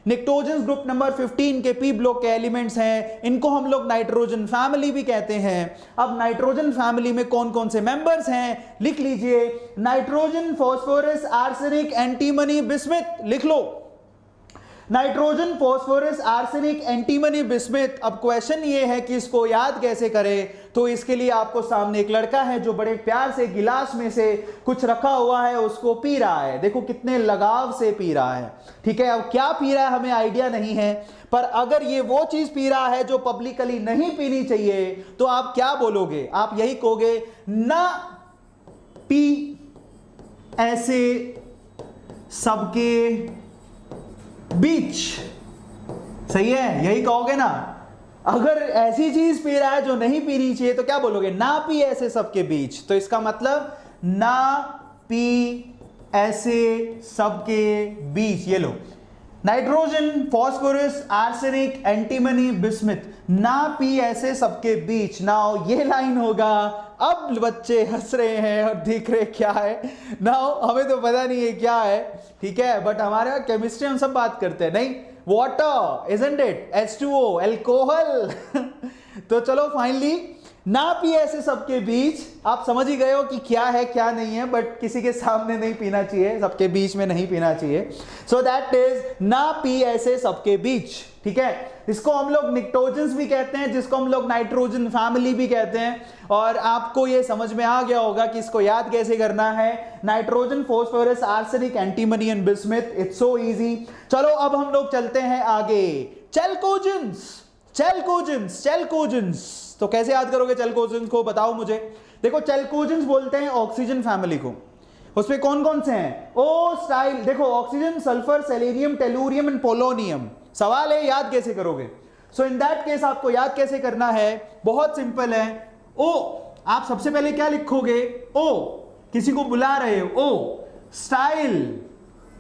निक्टोजेंस group number 15 के P block के elements हैं, इनको हम लोग नाइट्रोजन फैमिली भी कहते हैं। अब नाइट्रोजन फैमिली में कौन कौन से मेंबर्स हैं लिख लीजिए, nitrogen, phosphorus, arsenic, antimony, bismuth, लिख लो। Nitrogen, phosphorus, arsenic, antimony, bismuth. अब क्वेश्चन ये है कि इसको याद कैसे करें, तो इसके लिए आपको सामने एक लड़का है जो बड़े प्यार से गिलास में से कुछ रखा हुआ है, उसको पी रहा है। देखो कितने लगाव से पी रहा है, ठीक है। अब क्या पी रहा है हमें आइडिया नहीं है, पर अगर ये वो चीज पी रहा है जो पब्लिकली नहीं पीनी चाहिए, तो आप क्या बोलोगे? आप यही कहोगे, ना पी ऐसे सबके बीच। सही है, यही कहोगे ना। अगर ऐसी चीज पी रहा है जो नहीं पीनी चाहिए तो क्या बोलोगे? ना पी ऐसे सबके बीच। तो इसका मतलब ना पी ऐसे सबके बीच। ये लो, nitrogen, phosphorus, arsenic, antimony, bismuth, ना पी ऐसे सबके बीच। नाउ ये लाइन होगा। अब बच्चे हंस रहे हैं और देख रहे क्या है। नाउ हमें तो पता नहीं है क्या है, ठीक है, बट हमारे यहाँ केमिस्ट्री हम सब बात करते हैं, नहीं, water, isn't it, H2O, alcohol. तो चलो फाइनली, ना पी ऐसे सबके बीच। आप समझ ही गए हो कि क्या है क्या नहीं है, बट किसी के सामने नहीं पीना चाहिए, सबके बीच में नहीं पीना चाहिए। सो दैट इज ना पी ऐसे सबके बीच, ठीक है। इसको हम लोग निक्टोजेंस भी कहते हैं, जिसको हम लोग नाइट्रोजन फैमिली भी कहते हैं। और आपको ये समझ में आ गया होगा कि इसको याद कैसे करना है। Nitrogen, phosphorus, arsenic, antimony and bismuth, it's so easy. चलो अब हम लोग चलते हैं आगे। चैल्कोजेंस, चैल्कोजेंस, चैल्कोजेंस। तो कैसे याद करोगे चैल्कोजेंस को, बताओ मुझे। देखो चैल्कोजेंस बोलते हैं ऑक्सीजन फैमिली को। उसमें कौन कौन से हैं? ओ स्टाइल, देखो oxygen, sulphur, selenium, tellurium and polonium. सवाल है याद कैसे करोगे। सो इन दैट केस आपको याद कैसे करना है, बहुत सिंपल है। ओ, आप सबसे पहले क्या लिखोगे? ओ, किसी को बुला रहे हो, ओ स्टाइल,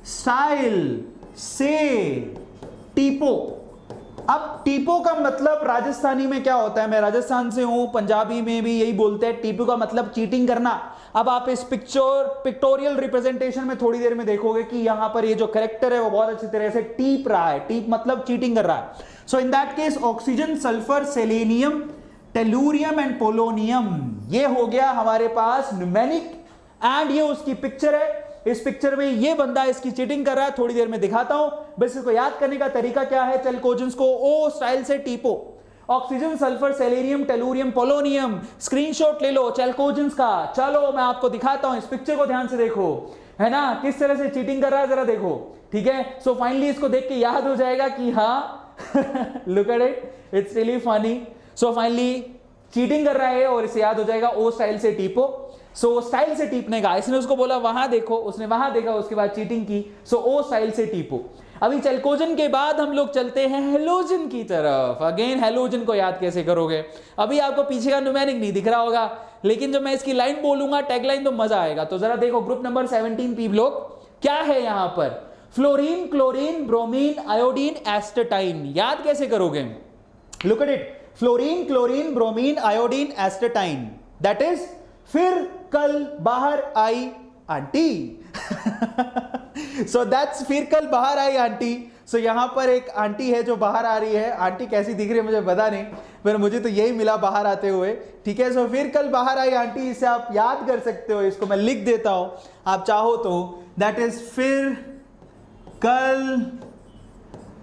स्टाइल से टीपो। अब टीपो का मतलब राजस्थानी में क्या होता है, मैं राजस्थान से हूं, पंजाबी में भी यही बोलते हैं, टीपो का मतलब चीटिंग करना। अब आप इस पिक्टोरियल रिप्रेजेंटेशन में थोड़ी देर में देखोगे कि यहां पर ये जो कैरेक्टर है वो बहुत अच्छी तरह से टीप रहा है। टीप मतलब चीटिंग कर रहा है। So in that case oxygen, sulphur, selenium, tellurium and polonium, ये हो गया हमारे पास न्यूमेरिक। एंड ये उसकी पिक्चर है। इस पिक्चर में ये बंदा इसकी चीटिंग कर रहा है, थोड़ी देर में दिखाता हूं। बस इसको याद करने का तरीका क्या है, चैल्कोजेंस को ओ स्टाइल से टीपो। Oxygen, sulphur, selenium, tellurium, polonium, screenshot ले लो चैल्कोजेंस का। चलो मैं आपको दिखाता हूं, इस पिक्चर को ध्यान से देखो, है ना, किस तरह से चीटिंग कर रहा है, जरा देखो, ठीक है। सो फाइनली इसको देख के याद हो जाएगा कि हाँ, look at it, it's really funny. So finally cheating कर रहा है और इसे याद हो जाएगा ओ स्टाइल से टीपो। सो स्टाइल से टीपने का, इसने उसको बोला वहां देखो, उसने वहां देखा, उसके बाद चीटिंग की। सो ओ स्टाइल से टीपो। अभी चैल्कोजेन के बाद हम लोग चलते हैं हेलोजन की तरफ। अगेन हेलोजन को याद कैसे करोगे? अभी आपको पीछे का न्यूमेरिक नहीं दिख रहा होगा, लेकिन जब मैं इसकी लाइन बोलूंगा, टैगलाइन, तो मजा आएगा। तो जरा देखो ग्रुप नंबर 17 पी ब्लॉक क्या है यहां पर? Fluorine, chlorine, bromine, iodine, astatine. याद कैसे करोगे? Look at it, fluorine, chlorine, bromine, iodine, astatine. That is फिर कल बाहर आई आंटी। सो दैट्स फिर कल बाहर आई आंटी। सो यहां पर एक आंटी है जो बाहर आ रही है। आंटी कैसी दिख रही है मुझे पता नहीं, पर मुझे तो यही मिला बाहर आते हुए, ठीक है। सो फिर कल बाहर आई आंटी, इसे आप याद कर सकते हो। इसको मैं लिख देता हूं आप चाहो तो। दैट इज फिर कल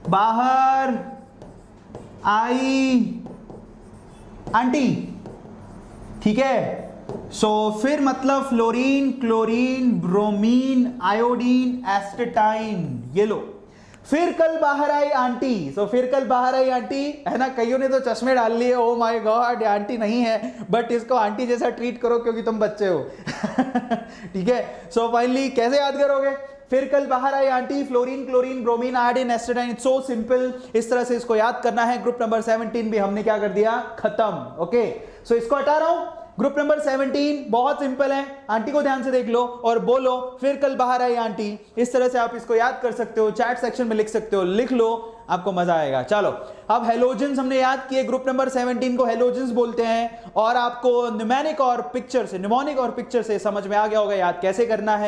बाहर आई आंटी, ठीक है। सो फिर मतलब fluorine, chlorine, bromine, iodine, astatine. ये लो, फिर कल बाहर आई आंटी। सो फिर कल बाहर आई आंटी, है ना। कईयों ने तो चश्मे डाल लिए, ओ माय गॉड आंटी नहीं है, बट इसको आंटी जैसा ट्रीट करो क्योंकि तुम बच्चे हो। ठीक है। सो फाइनली कैसे याद करोगे? फिर कल बाहर आई aunty, fluorine, chlorine, bromine, iodine, astatine. It's so simple. इस तरह से इसको याद करना है। ग्रुप नंबर 17 भी हमने क्या कर दिया, खत्म। ओके, सो इसको हटा रहा हूं। ग्रुप नंबर 17 बहुत सिंपल है। आंटी को ध्यान से देख लो और बोलो फिर कल बाहर आई आंटी। इस तरह से आप इसको याद कर सकते हो, चैट सेक्शन में लिख सकते हो, लिख लो, आपको मजा आएगा। चलो अब हेलोजेंस हमने याद किए। ग्रुप नंबर 17 को हेलोजेंस बोलते हैं। और आपको न्यूमेरिक और पिक्चर से, निमोनिक और पिक्चर से समझ में आ गया होगा याद कैसे करना है।